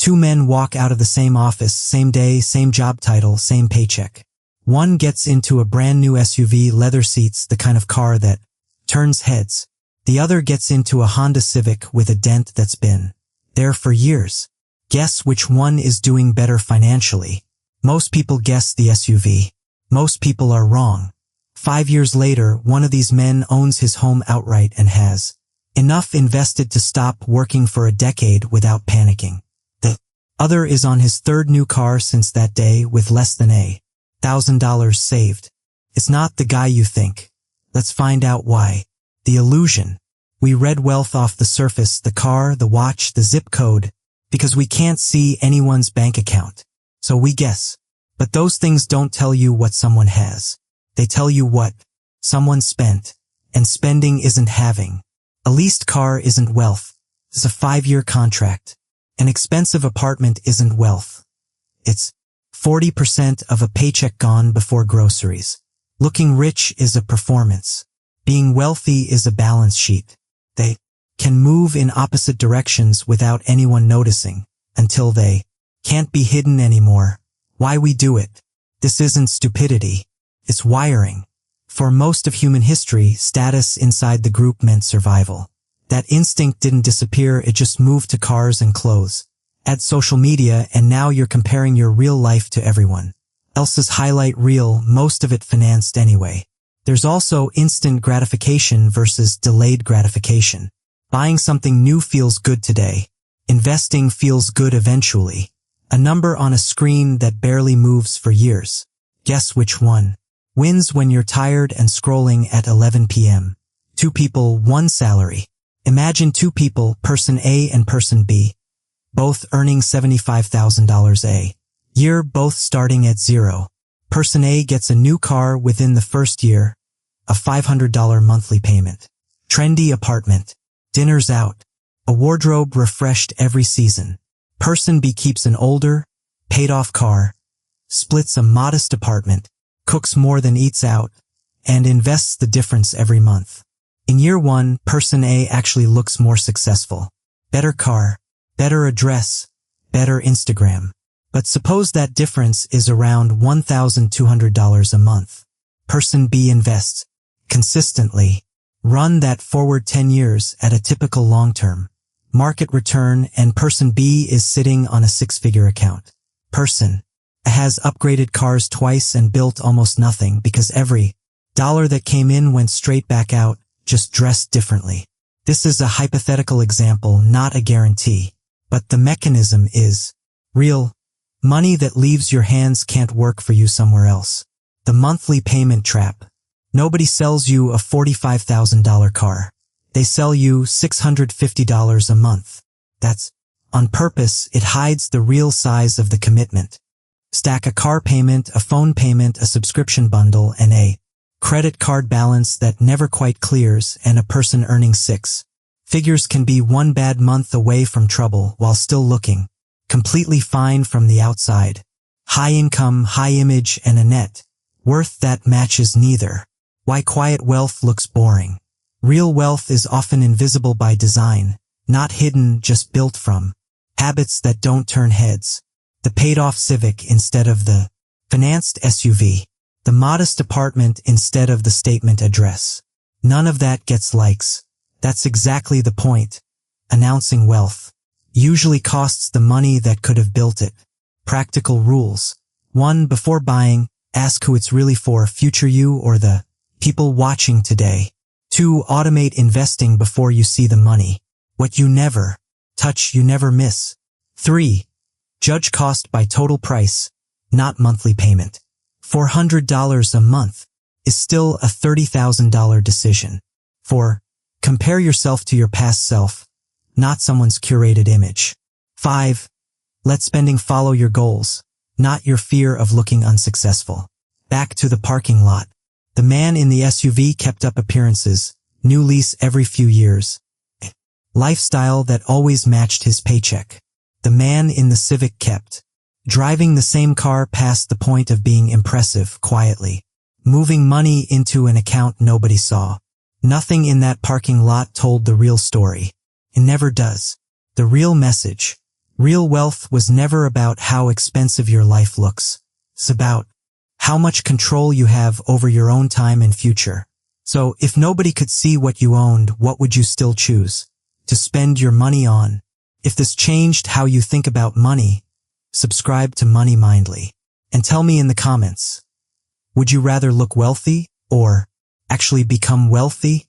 Two men walk out of the same office, same day, same job title, same paycheck. One gets into a brand new SUV, leather seats, the kind of car that turns heads. The other gets into a Honda Civic with a dent that's been there for years. Guess which one is doing better financially? Most people guess the SUV. Most people are wrong. 5 years later, one of these men owns his home outright and has enough invested to stop working for a decade without panicking. The other is on his third new car since that day with less than $1,000 saved. It's not the guy you think. Let's find out why. The illusion. We read wealth off the surface, the car, the watch, the zip code, because we can't see anyone's bank account. So we guess. But those things don't tell you what someone has. They tell you what someone spent. And spending isn't having. A leased car isn't wealth. It's a 5-year contract. An expensive apartment isn't wealth. It's 40% of a paycheck gone before groceries. Looking rich is a performance. Being wealthy is a balance sheet. They can move in opposite directions without anyone noticing, until they can't be hidden anymore. Why we do it? This isn't stupidity. It's wiring. For most of human history, status inside the group meant survival. That instinct didn't disappear, it just moved to cars and clothes. Add social media and now you're comparing your real life to everyone else's highlight reel, most of it financed anyway. There's also instant gratification versus delayed gratification. Buying something new feels good today. Investing feels good eventually. A number on a screen that barely moves for years. Guess which one wins when you're tired and scrolling at 11 p.m. 2 people, 1 salary. Imagine 2 people, person A and person B, both earning $75,000 a year, both starting at zero. Person A gets a new car within the first year, a $500 monthly payment, trendy apartment, dinners out, a wardrobe refreshed every season. Person B keeps an older, paid-off car, splits a modest apartment, cooks more than eats out, and invests the difference every month. In year 1, person A actually looks more successful. Better car, better address, better Instagram. But suppose that difference is around $1,200 a month. Person B invests consistently. Run that forward 10 years at a typical long-term market return, and person B is sitting on a 6-figure account. Person A has upgraded cars twice and built almost nothing because every dollar that came in went straight back out, just dressed differently. This is a hypothetical example, not a guarantee. But the mechanism is real. Money that leaves your hands can't work for you somewhere else. The monthly payment trap. Nobody sells you a $45,000 car. They sell you $650 a month. That's on purpose. It hides the real size of the commitment. Stack a car payment, a phone payment, a subscription bundle, and a credit card balance that never quite clears, and a person earning 6 figures can be one bad month away from trouble while still looking completely fine from the outside. High income, high image, and a net worth that matches neither. Why quiet wealth looks boring. Real wealth is often invisible by design, not hidden, just built from habits that don't turn heads. The paid-off Civic instead of the financed SUV. The modest apartment instead of the statement address. None of that gets likes. That's exactly the point. Announcing wealth usually costs the money that could have built it. Practical rules. 1. Before buying, ask who it's really for, future you or the people watching today. 2. Automate investing before you see the money. What you never touch, you never miss. 3. Judge cost by total price, not monthly payment. $400 a month is still a $30,000 decision. 4. Compare yourself to your past self, not someone's curated image. 5. Let spending follow your goals, not your fear of looking unsuccessful. Back to the parking lot. The man in the SUV kept up appearances, new lease every few years. Lifestyle that always matched his paycheck. The man in the Civic kept driving the same car past the point of being impressive quietly, moving money into an account nobody saw. Nothing in that parking lot told the real story. It never does. The real message. Real wealth was never about how expensive your life looks. It's about how much control you have over your own time and future. So if nobody could see what you owned, what would you still choose to spend your money on? If this changed how you think about money, subscribe to Money Mindly and tell me in the comments, would you rather look wealthy or actually become wealthy?